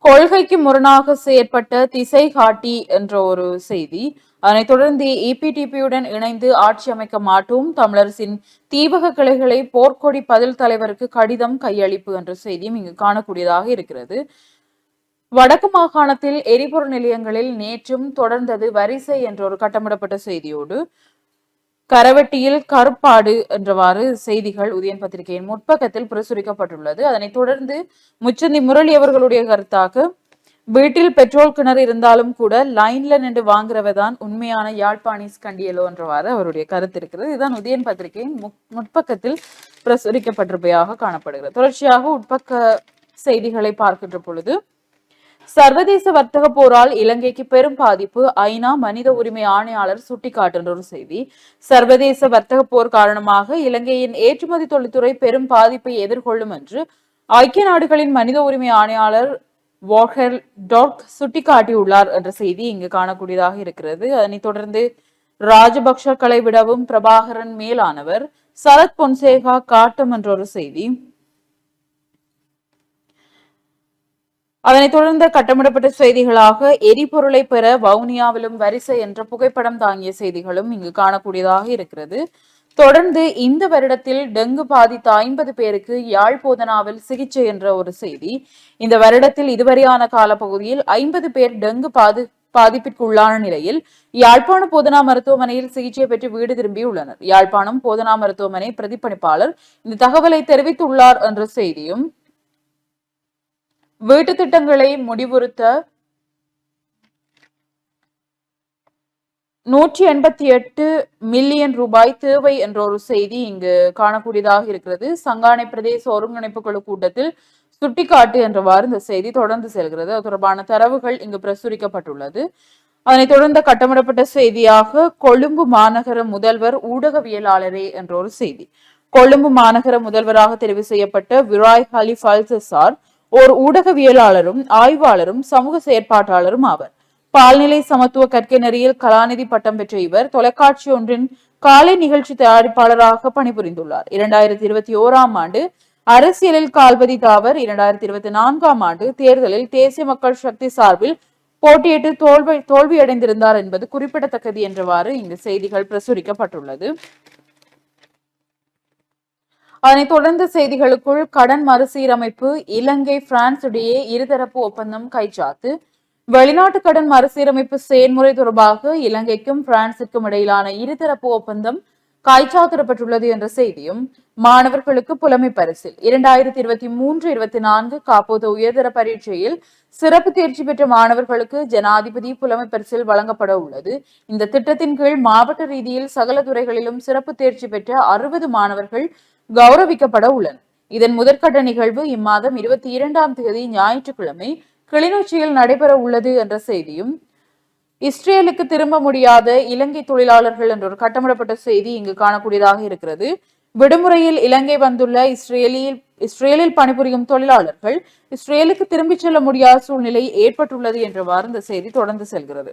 கொள்கைக்கு முரணாக செயற்பட்ட திசை காட்டி என்ற ஒரு செய்தி, அதனைத் தொடர்ந்து இபிடிபியுடன் இணைந்து ஆட்சி அமைக்க மாட்டோம், தமிழரசின் தீபக கிளைகளை போர்க்கொடி பதில் தலைவருக்கு கடிதம் கையளிப்பு என்ற செய்தியும் இங்கு காணக்கூடியதாக இருக்கிறது. வடக்கு மாகாணத்தில் எரிபொருள் நிலையங்களில் நேற்றும் தொடர்ந்தது வரிசை என்ற ஒரு கட்டமிடப்பட்ட செய்தியோடு கரவெட்டியில் கருப்பாடு என்றவாறு செய்திகள் உதயன் பத்திரிகையின் முற்பக்கத்தில் பிரசுரிக்கப்பட்டுள்ளது. அதனைத் தொடர்ந்து முச்சந்தி முரளி அவர்களுடைய கருத்தாக, வீட்டில் பெட்ரோல் கிணறு இருந்தாலும் கூட லைன்ல நின்று வாங்குறவதான் உண்மையான யாழ்ப்பாணீஸ் கண்டியலோ என்றவாறு அவருடைய கருத்து இருக்கிறது. இதுதான் உதயன் பத்திரிகையின் முற்பக்கத்தில் பிரசுரிக்கப்பட்டிருப்பதாக காணப்படுகிறது. தொடர்ச்சியாக உட்பக்க செய்திகளை பார்க்கின்ற பொழுது, சர்வதேச வர்த்தக போரால் இலங்கைக்கு பெரும் பாதிப்பு, ஐநா மனித உரிமை ஆணையாளர் சுட்டிக்காட்டுகின்ற ஒரு செய்தி. சர்வதேச வர்த்தக போர் காரணமாக இலங்கையின் ஏற்றுமதி தொழில்துறை பெரும் பாதிப்பை எதிர்கொள்ளும் என்று ஐக்கிய நாடுகளின் மனித உரிமை ஆணையாளர் வால்கர் டர்க் சுட்டிக்காட்டியுள்ளார் என்ற செய்தி இங்கு காணக்கூடியதாக இருக்கிறது. அதனைத் தொடர்ந்து ராஜபக்சக்களை விடவும் பிரபாகரன் மேலானவர், சரத் பொன்சேகா காட்டும் என்ற ஒரு செய்தி. அதனைத் தொடர்ந்து கட்டமிடப்பட்ட செய்திகளாக எரிபொருளை பெற வவுனியாவிலும் வரிசை என்ற புகைப்படம் தாங்கிய செய்திகளும் இங்கு காணக்கூடியதாக இருக்கிறது. தொடர்ந்து இந்த வருடத்தில் டெங்கு பாதித்த 50 பேருக்கு யாழ் போதனாவில் சிகிச்சை என்ற ஒரு செய்தி. இந்த வருடத்தில் இதுவரையான காலப்பகுதியில் 50 பேர் டெங்கு பாதிப்பிற்குள்ளான நிலையில் யாழ்ப்பாண போதனா மருத்துவமனையில் சிகிச்சை பெற்று வீடு திரும்பியுள்ளனர். யாழ்ப்பாணம் போதனா மருத்துவமனை பிரதிப்பணிப்பாளர் இந்த தகவலை தெரிவித்துள்ளார் என்ற செய்தியும், வீட்டு திட்டங்களை முடிவுறுத்த 188 மில்லியன் ரூபாய் தேவை என்ற ஒரு செய்தி இங்கு காணக்கூடியதாக இருக்கிறது. சங்கானை பிரதேச ஒருங்கிணைப்பு குழு கூட்டத்தில் சுட்டிக்காட்டு என்றவாறு இந்த செய்தி தொடர்ந்து செல்கிறது. அது தொடர்பான தரவுகள் இங்கு பிரசுரிக்கப்பட்டுள்ளது. அதனைத் தொடர்ந்து கட்டமிடப்பட்ட செய்தியாக கொழும்பு மாநகர முதல்வர் ஊடகவியலாளரே என்ற ஒரு செய்தி. கொழும்பு மாநகர முதல்வராக தெரிவு செய்யப்பட்ட விராய் ஹலிஃப் அல்சசார் ஓர் ஊடகவியலாளரும் ஆய்வாளரும் சமூக செயற்பாட்டாளரும் ஆவர். பால்நிலை சமத்துவ கற்கை நெறியில் கலாநிதி பட்டம் பெற்ற இவர் தொலைக்காட்சி ஒன்றின் காலை நிகழ்ச்சி தயாரிப்பாளராக பணிபுரிந்துள்ளார். 2021ஆம் ஆண்டு அரசியலில் கால்பதித்த அவர் 2024ஆம் ஆண்டு தேர்தலில் தேசிய மக்கள் சக்தி சார்பில் போட்டியிட்டு தோல்வியடைந்திருந்தார் என்பது குறிப்பிடத்தக்கது என்றவாறு இந்த செய்திகள் பிரசுரிக்கப்பட்டுள்ளது. அதனைத் தொடர்ந்த செய்திகளுக்குள் கடன் மறுசீரமைப்பு, இலங்கை பிரான்ஸ் இடையே இருதரப்பு ஒப்பந்தம் கைச்சாத்து, வெளிநாட்டு கடன் மறுசீரமைப்பு செயல்முறை தொடர்பாக இலங்கைக்கும் பிரான்சிற்கும் இடையிலான இருதரப்பு ஒப்பந்தம் கைச்சாத்திடப்பட்டுள்ளது என்ற செய்தியும், மாணவர்களுக்கு புலமை பரிசில் 2023-24 காப்போது உயர்தர பரீட்சையில் சிறப்பு தேர்ச்சி பெற்ற மாணவர்களுக்கு ஜனாதிபதி புலமை பரிசில் வழங்கப்பட உள்ளது. இந்த திட்டத்தின் கீழ் மாவட்ட ரீதியில் சகல துறைகளிலும் சிறப்பு தேர்ச்சி பெற்ற 60 மாணவர்கள் கௌரவிக்கப்பட உள்ளனர். இதன் முதற்கட்ட நிகழ்வு இம்மாதம் 22ஆம் தேதி ஞாயிற்றுக்கிழமை கிளிநொச்சியில் நடைபெற உள்ளது என்ற செய்தியும், இஸ்ரேலுக்கு திரும்ப முடியாத இலங்கை தொழிலாளர்கள் என்ற ஒரு கட்டமிடப்பட்ட செய்தி இங்கு காணக்கூடியதாக இருக்கிறது. விடுமுறையில் இலங்கை வந்துள்ள இஸ்ரேலில் பணிபுரியும் தொழிலாளர்கள் இஸ்ரேலுக்கு திரும்பிச் செல்ல முடியாத சூழ்நிலை ஏற்பட்டுள்ளது என்றவாறு இந்த செய்தி தொடர்ந்து செல்கிறது.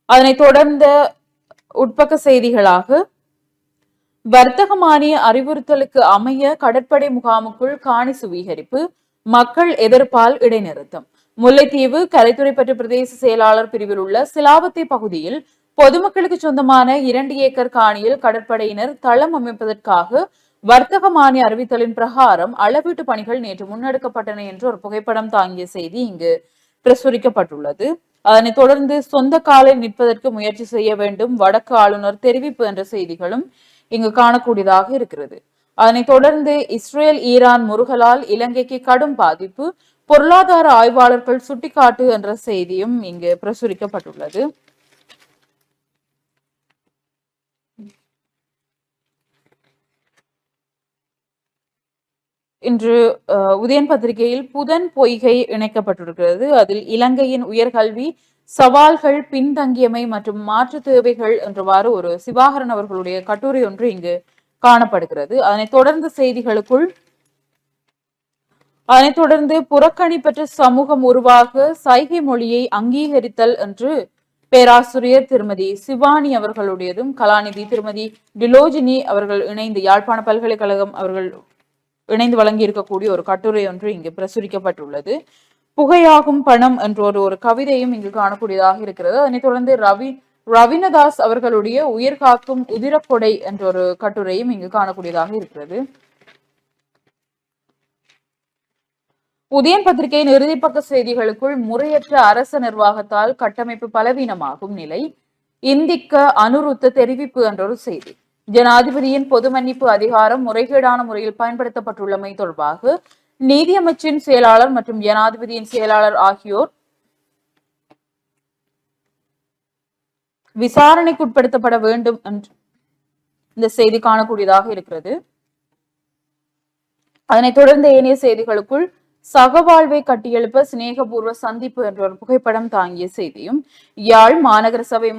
அதனைத் தொடர்ந்த உட்பக்க செய்திகளாக, வர்த்தக மானிய அறிவுறுத்தலுக்கு அமைய கடற்படை முகாமுக்குள் காணி சுவீகரிப்பு, மக்கள் எதிர்ப்பால் இடைநிறுத்தம். முல்லைத்தீவு கரைத்துறைப்பற்று பிரதேச செயலாளர் பிரிவில் உள்ள சிலாவத்தை பகுதியில் பொதுமக்களுக்கு சொந்தமான 2 ஏக்கர் காணியில் கடற்படையினர் தளம் அமைப்பதற்காக வர்த்தக மானிய அறிவித்தலின் பிரகாரம் அளவீட்டு பணிகள் நேற்று முன்னெடுக்கப்பட்டன என்று ஒரு புகைப்படம் தாங்கிய செய்தி இங்கு பிரசுரிக்கப்பட்டுள்ளது. அதனைத் தொடர்ந்து சொந்த காலில் நிற்பதற்கு முயற்சி செய்ய வேண்டும், வடக்கு ஆளுநர் தெரிவிப்பு என்ற செய்திகளும் இங்கு காணக்கூடியதாக இருக்கிறது. அதனைத் தொடர்ந்து இஸ்ரேல் ஈரான் முருகலால் இலங்கைக்கு கடும் பாதிப்பு, பொருளாதார ஆய்வாளர்கள் சுட்டிக்காட்டு என்ற செய்தியும் இங்கு பிரசுரிக்கப்பட்டுள்ளது. இன்று உதயன் பத்திரிகையில் புதன் பொய்கை இணைக்கப்பட்டிருக்கிறது. அதில் இலங்கையின் உயர்கல்வி சவால்கள், பின்தங்கியமை மற்றும் மாற்று தேவைகள் என்றவாறு ஒரு சிவாகரன் அவர்களுடைய கட்டுரை ஒன்று இங்கு காணப்படுகிறது. அதனைத் தொடர்ந்து புறக்கணிப்பற்ற சமூகம் உருவாக சைகை மொழியை அங்கீகரித்தல் என்று பேராசிரியர் திருமதி சிவானி அவர்களுடையதும், கலாநிதி திருமதி டிலோஜினி அவர்கள் இணைந்து யாழ்ப்பாண பல்கலைக்கழகம் அவர்கள் இணைந்து வழங்கி இருக்கக்கூடிய ஒரு கட்டுரை ஒன்று இங்கு பிரசுரிக்கப்பட்டுள்ளது. புகையாகும் பணம் என்ற ஒரு கவிதையும் இங்கு காணக்கூடியதாக இருக்கிறது. அதனைத் தொடர்ந்து ரவீனதாஸ் அவர்களுடைய உயிர் காக்கும் உதிரக்கொடை என்ற ஒரு கட்டுரையும் இங்கு காணக்கூடியதாக இருக்கிறது. உதயன் பத்திரிகையின் இறுதிப்பக்க செய்திகளுக்குள் முறையற்ற அரச நிர்வாகத்தால் கட்டமைப்பு பலவீனமாகும் நிலை, இந்திக்க அனுருத்த தெரிவிப்பு என்ற ஒரு செய்தி. ஜனாதிபதியின் பொது மன்னிப்பு அதிகாரம் முறைகேடான முறையில் பயன்படுத்தப்பட்டுள்ளமை தொடர்பாக நீதியமைச்சின் செயலாளர் மற்றும் ஜனாதிபதியின் செயலாளர் ஆகியோர் விசாரணைக்குட்படுத்தப்பட வேண்டும் என்று இந்த செய்தி காணக்கூடியதாக இருக்கிறது. அதனைத் தொடர்ந்து ஏனைய செய்திகளுக்குள் சகவாழ்வை கட்டியெழுப்ப சிநேகபூர்வ சந்திப்பு என்ற ஒரு புகைப்படம் தாங்கிய செய்தியும், யாழ் மாநகர சபை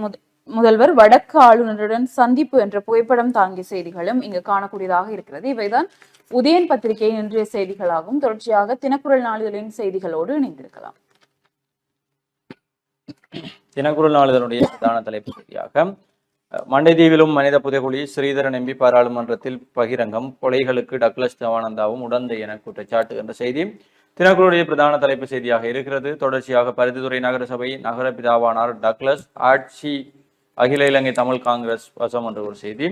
முதல்வர் வடக்கு ஆளுநருடன் சந்திப்பு என்ற புகைப்படம் தாங்கிய செய்திகளும் இங்கு காணக்கூடியதாக இருக்கிறது. இவைதான் உதயன் பத்திரிகையின் இன்றைய செய்திகளாகும். தொடர்ச்சியாக தினக்குரல் நாளிதழின் செய்திகளோடு இணைந்திருக்கலாம். தினக்குரல் நாளிதழுடைய பிரதான தலைப்பு செய்தியாக, மண்டைதீவிலும் மனித புதைகுழி, ஸ்ரீதரன் எம்பி பாராளுமன்றத்தில் பகிரங்கம், கொலைகளுக்கு டக்ளஸ் தேவானந்தாவும் உடந்தை என குற்றச்சாட்டு என்ற செய்தி தினக்குரலுடைய பிரதான தலைப்பு செய்தியாக இருக்கிறது. தொடர்ச்சியாக பருத்தித்துறை நகர சபை நகர பிதாவானார் டக்ளஸ் ஆட்சி அகில இலங்கை தமிழ் காங்கிரஸ் வசம் என்ற ஒரு செய்தி,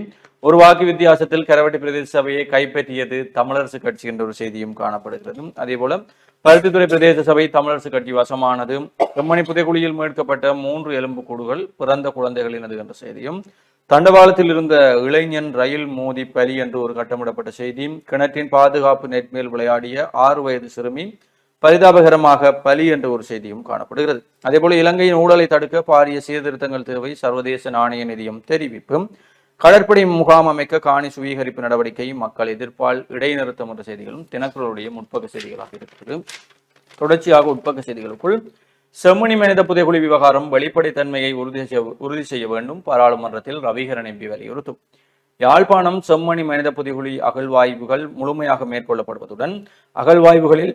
ஒரு வாக்கு வித்தியாசத்தில் கரவட்டி பிரதேச சபையை கைப்பற்றியது தமிழரசு கட்சி என்ற ஒரு செய்தியும் காணப்படுகிறது. அதே போல பருத்தித்துறை பிரதேச சபை தமிழரசு கட்சி வசமானது, செம்மணி புதைக்குழியில் மீட்கப்பட்ட 3 எலும்புக்கூடுகள் பிறந்த குழந்தைகளினது என்ற செய்தியும், தண்டவாளத்தில் இருந்த இளைஞன் ரயில் மோதி பலி என்று ஒரு கட்டமிடப்பட்ட செய்தி, கிணற்றின் பாதுகாப்பு நெட் மேல் விளையாடிய 6 வயது சிறுமி பரிதாபகரமாக பலி என்ற ஒரு செய்தியும் காணப்படுகிறது. அதேபோல இலங்கையின் ஊழலை தடுக்க பாரிய சீர்திருத்தங்கள் தேவை, சர்வதேச நாணய நிதியம் தெரிவிப்பு, கடற்படை முகாம் அமைக்க காணி சுவீகரிப்பு நடவடிக்கை, மக்கள் எதிர்ப்பால் இடைநிறுத்தம் என்ற செய்திகளும் தினக்குரலுடைய முற்பக்க செய்திகளாக இருக்கிறது. தொடர்ச்சியாக உட்பக்க செய்திகளுக்குள் செம்மணி மனித புதைகுழி விவகாரம் வெளிப்படைத்தன்மையை உறுதி செய்ய வேண்டும், பாராளுமன்றத்தில் ரவிகரன் எம்பி வலியுறுத்தும். யாழ்ப்பாணம் செம்மணி மனித புதைகுழி அகழ்வாய்வுகள் முழுமையாக மேற்கொள்ளப்படுவதுடன் அகழ்வாய்வுகளில்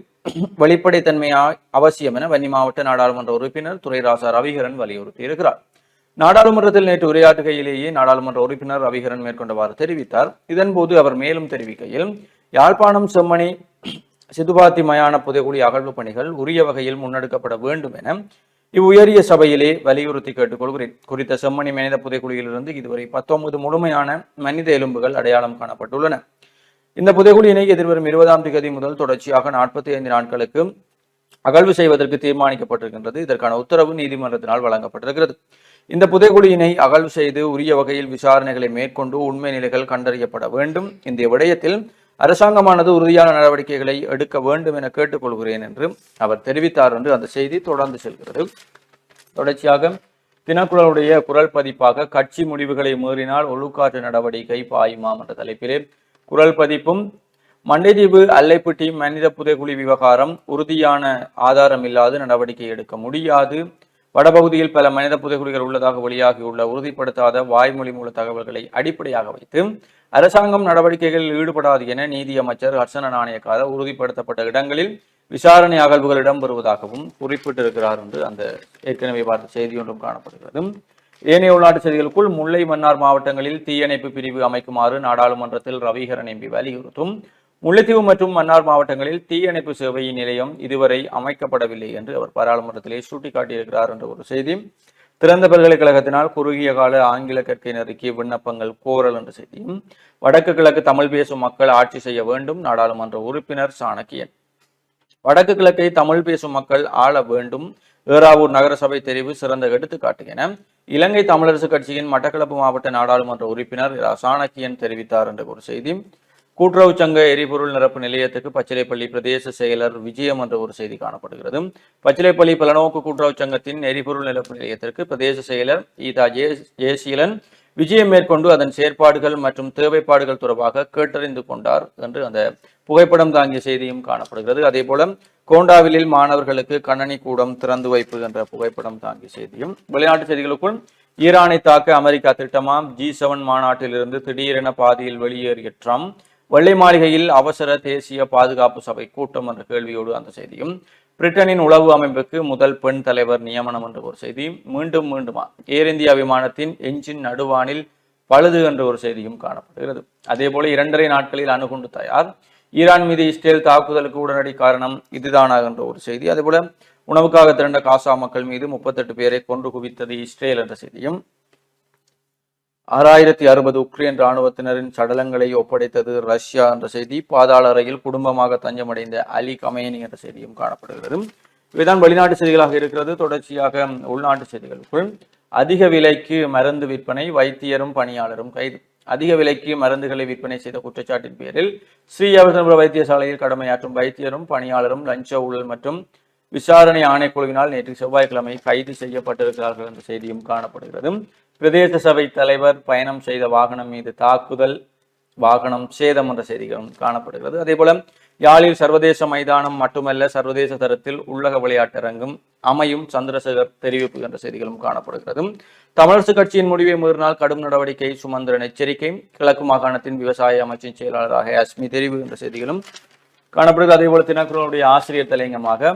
வெளிப்படைத்தன்மையா அவசியம் என வன்னி மாவட்ட நாடாளுமன்ற உறுப்பினர் துரைராசா ரவிகரன் வலியுறுத்தி இருக்கிறார். நாடாளுமன்றத்தில் நேற்று உரையாற்றுகையிலேயே நாடாளுமன்ற உறுப்பினர் ரவிகரன் மேற்கொண்டவாறு தெரிவித்தார். இதன்போது அவர் மேலும் தெரிவிக்கையில், யாழ்ப்பாணம் செம்மணி சிதுபாத்தி மயான புதைகுழி அகழ்வு பணிகள் உரிய வகையில் முன்னெடுக்கப்பட வேண்டும் என இவ்வுயரிய சபையிலே வலியுறுத்தி கேட்டுக்கொள்கிறேன். குறித்த செம்மணி மனித புதைகுழியிலிருந்து இதுவரை 19 முழுமையான மனித எலும்புகள் அடையாளம் காணப்பட்டுள்ளன. இந்த புதைகுழியினை எதிர்வரும் 20ஆம் தேதி முதல் தொடர்ச்சியாக 45 நாட்களுக்கு அகழ்வு செய்வதற்கு தீர்மானிக்கப்பட்டிருக்கின்றது. இதற்கான உத்தரவு நீதிமன்றத்தினால் வழங்கப்பட்டிருக்கிறது. இந்த புதைகுழியினை அகழ்வு செய்து உரிய வகையில் விசாரணைகளை மேற்கொண்டு உண்மை நிலைகள் கண்டறியப்பட வேண்டும். இந்த விடயத்தில் அரசாங்கமானது உறுதியான நடவடிக்கைகளை எடுக்க வேண்டும் என கேட்டுக்கொள்கிறேன் என்று அவர் தெரிவித்தார் என்று அந்த செய்தி தொடர்ந்து செல்கிறது. தொடர்ச்சியாக தினக்குரலுடைய குரல் பதிப்பாக கட்சி முடிவுகளை மீறினால் ஒழுக்காற்று நடவடிக்கை பாயுமாம் என்ற தலைப்பிலே குரல் பதிப்பும், மண்டைதீவு அல்லைப்பிட்டி மனித புதைகுழி விவகாரம் உறுதியான ஆதாரம் இல்லாது நடவடிக்கை எடுக்க முடியாது. வடபகுதியில் பல மனித புதைகுழிகள் உள்ளதாக வெளியாகியுள்ள உறுதிப்படுத்தாத வாய்மொழி மூல தகவல்களை அடிப்படையாக வைத்து அரசாங்கம் நடவடிக்கைகளில் ஈடுபடாது என நீதி அமைச்சர் ஹர்ஷன நாணயக்கார உறுதிப்படுத்தப்பட்ட இடங்களில் விசாரணை அகழ்வுகள் இடம்பெறுவதாகவும் குறிப்பிட்டிருக்கிறார் என்று அந்த ஏற்கனவே பார்த்த செய்தி ஒன்றும் காணப்படுகிறது. ஏனைய உள்நாட்டு செய்திகளுக்குள் முல்லை மன்னார் மாவட்டங்களில் தீயணைப்பு பிரிவு அமைக்குமாறு நாடாளுமன்றத்தில் ரவிகரன் எம்பி வலியுறுத்தும். முல்லைத்தீவு மற்றும் மன்னார் மாவட்டங்களில் தீயணைப்பு சேவை நிலையம் இதுவரை அமைக்கப்படவில்லை என்று அவர் பாராளுமன்றத்திலே சுட்டிக்காட்டியிருக்கிறார் என்ற ஒரு செய்தி. திறந்த பல்கலைக்கழகத்தினால் குறுகிய கால ஆங்கில கற்கை நெருக்கி விண்ணப்பங்கள் கோரல் என்ற செய்தியும். வடக்கு கிழக்கு தமிழ் பேசும் மக்கள் ஆட்சி செய்ய வேண்டும் நாடாளுமன்ற உறுப்பினர் சாணக்கியன். வடக்கு கிழக்கை தமிழ் பேசும் மக்கள் ஆள வேண்டும், ஏறாவூர் நகரசபை தெரிவு சிறந்த எடுத்துக்காட்டு என இலங்கை தமிழரசு கட்சியின் மட்டக்களப்பு மாவட்ட நாடாளுமன்ற உறுப்பினர் சாணக்கியன் தெரிவித்தார் என்ற ஒரு செய்தி. கூட்டுறவு சங்க எரிபொருள் நிரப்பு நிலையத்துக்கு பச்சிலைப்பள்ளி பிரதேச செயலர் விஜயம் என்ற ஒரு செய்தி காணப்படுகிறது. பச்சிலைப்பள்ளி பலநோக்கு கூட்டுறவு சங்கத்தின் எரிபொருள் நிரப்பு நிலையத்திற்கு பிரதேச செயலர் ஈதா ஜேசீலன் விஜயம் மேற்கொண்டு அதன் செயற்பாடுகள் மற்றும் தேவைப்பாடுகள் தொடர்பாக கேட்டறிந்து கொண்டார் என்று அந்த புகைப்படம் தாங்கிய செய்தியும் காணப்படுகிறது. அதே போல கோண்டாவிலில் மாணவர்களுக்கு கணனி கூடம் திறந்து வைப்பு என்ற புகைப்படம் தாங்கிய செய்தியும். வெளிநாட்டு செய்திகளுக்குள் ஈரானை தாக்க அமெரிக்கா திட்டமாம். G7 மாநாட்டிலிருந்து திடீரென பாதியில் வெளியேறிய ட்ரம்ப் வெள்ளை மாளிகையில் அவசர தேசிய பாதுகாப்பு சபை கூட்டம் என்ற கேள்வியோடு அந்த செய்தியும். பிரிட்டனின் உளவு அமைப்புக்கு முதல் பெண் தலைவர் நியமனம் என்ற ஒரு செய்தி. மீண்டுமா ஏர் இந்தியா விமானத்தின் என்ஜின் நடுவானில் பழுது என்ற ஒரு செய்தியும் காணப்படுகிறது. அதே போல 2.5 நாட்களில் அணுகுண்டு தயார். ஈரான் மீது இஸ்ரேல் தாக்குதலுக்கு உடனடி காரணம் இதுதானா என்ற ஒரு செய்தி. அதேபோல உணவுக்காக திரண்ட காசா மக்கள் மீது 38 பேரை கொன்று குவித்தது இஸ்ரேல் என்ற செய்தியும். 6060 உக்ரைன் இராணுவத்தினரின் சடலங்களை ஒப்படைத்தது ரஷ்யா என்ற செய்தி. பாதாள அறையில் குடும்பமாக தஞ்சமடைந்த அலி கமேனி என்ற செய்தியும் காணப்படுகிறது. இவைதான் வெளிநாட்டு செய்திகளாக இருக்கிறது. தொடர்ச்சியாக உள்நாட்டு செய்திகளுக்குள் அதிக விலைக்கு மருந்து விற்பனை, வைத்தியரும் பணியாளரும் கைது. அதிக விலைக்கு மருந்துகளை விற்பனை செய்த குற்றச்சாட்டின் பேரில் ஸ்ரீ வைத்தியசாலையில் கடமையாற்றும் வைத்தியரும் பணியாளரும் லஞ்ச ஊழல் மற்றும் விசாரணை ஆணைக்குழுவினால் நேற்று செவ்வாய்க்கிழமை கைது செய்யப்பட்டிருக்கிறார்கள் என்ற செய்தியும் காணப்படுகிறது. பிரதேச சபை தலைவர் பயணம் செய்த வாகனம் மீது தாக்குதல், வாகனம் சேதம் என்ற செய்திகளும் காணப்படுகிறது. அதே போல யாழில் சர்வதேச மைதானம் மட்டுமல்ல சர்வதேச தரத்தில் உள்ளக விளையாட்டரங்கும் அமையும் சந்திரசேகர் தெரிவிப்பு என்ற செய்திகளும் காணப்படுகிறது. தமிழரசு கட்சியின் முடிவை மீறினால் கடும் நடவடிக்கை சுமந்திரன் எச்சரிக்கை. கிழக்கு மாகாணத்தின் விவசாய அமைச்சின் செயலாளராக அஸ்மி தெரிவு என்ற செய்திகளும் காணப்படுகிறது. அதே போல தினக்குரலுடைய ஆசிரியர் தலையங்கமாக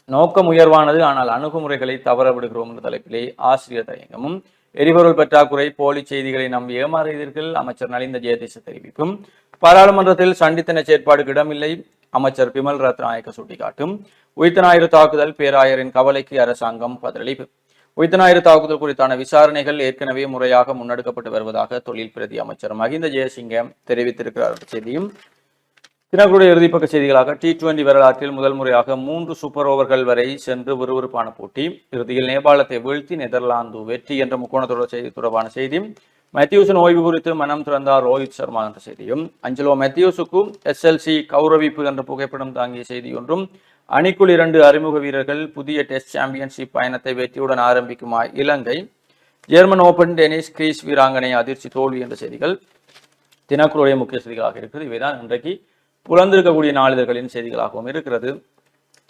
நோக்கம் உயர்வானது ஆனால் அணுகுமுறைகளை தவற விடுகிறோம் என்ற தலைப்பிலே ஆசிரியர் தலையங்கமும். எரிபொருள் பற்றாக்குறை, போலி செய்திகளை நம்பி ஏமாறுகிறீர்கள் அமைச்சர் நலிந்த ஜெயதீச தெரிவிக்கும். பாராளுமன்றத்தில் சண்டித்தன செயற்பாடுக்கு இடமில்லை அமைச்சர் பிமல் ரத்நாயக்க சுட்டிக்காட்டும். உயிர்த்த ஞாயிறு தாக்குதல் பேராயரின் கவலைக்கு அரசாங்கம் பதிலளிப்பு. உயிர்த்த ஞாயிறு தாக்குதல் குறித்தான விசாரணைகள் ஏற்கனவே முறையாக முன்னெடுக்கப்பட்டு வருவதாக தொழில் பிரதி அமைச்சர் மஹிந்த ஜெயசிங்க தெரிவித்திருக்கிறார் செய்தியும். தினக்குடைய இறுதிப்பக்க செய்திகளாக T20 வரலாற்றில் முதல் முறையாக 3 சூப்பர் ஓவர்கள் வரை சென்று விறுவிறுப்பான போட்டி. இறுதியில் நேபாளத்தை வீழ்த்தி நெதர்லாந்து வெற்றி என்ற முக்கோணத்தொடர் செய்தி தொடர்பான செய்தி. மேத்யூஸின் ஓய்வு குறித்து மனம் திறந்தார் ரோஹித் சர்மா என்ற செய்தியும். அஞ்சலோ மேத்யூஸுக்கு SLC கௌரவிப்பு என்ற புகைப்படம் தாங்கிய செய்தி ஒன்றும். அணிக்குள் 2 அறிமுக வீரர்கள் புதிய டெஸ்ட் சாம்பியன்ஷிப் பயணத்தை வெற்றியுடன் ஆரம்பிக்குமா இலங்கை. ஜெர்மன் ஓபன் டென்னிஸ் கிரீஸ் வீராங்கனை அதிர்ச்சி தோல்வி என்ற செய்திகள் தினக்குடைய முக்கிய செய்திகளாக இருக்கிறது. இவைதான் இன்றைக்கு புலந்திருக்கக்கூடிய நாளிதழ்களின் செய்திகளாகவும் இருக்கிறது.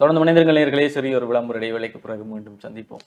தொடர்ந்து மனிதர்கள் நேயர்களே சிறிய ஒரு விளம்பர இடைவேளைக்கு பிறகு மீண்டும் சந்திப்போம்.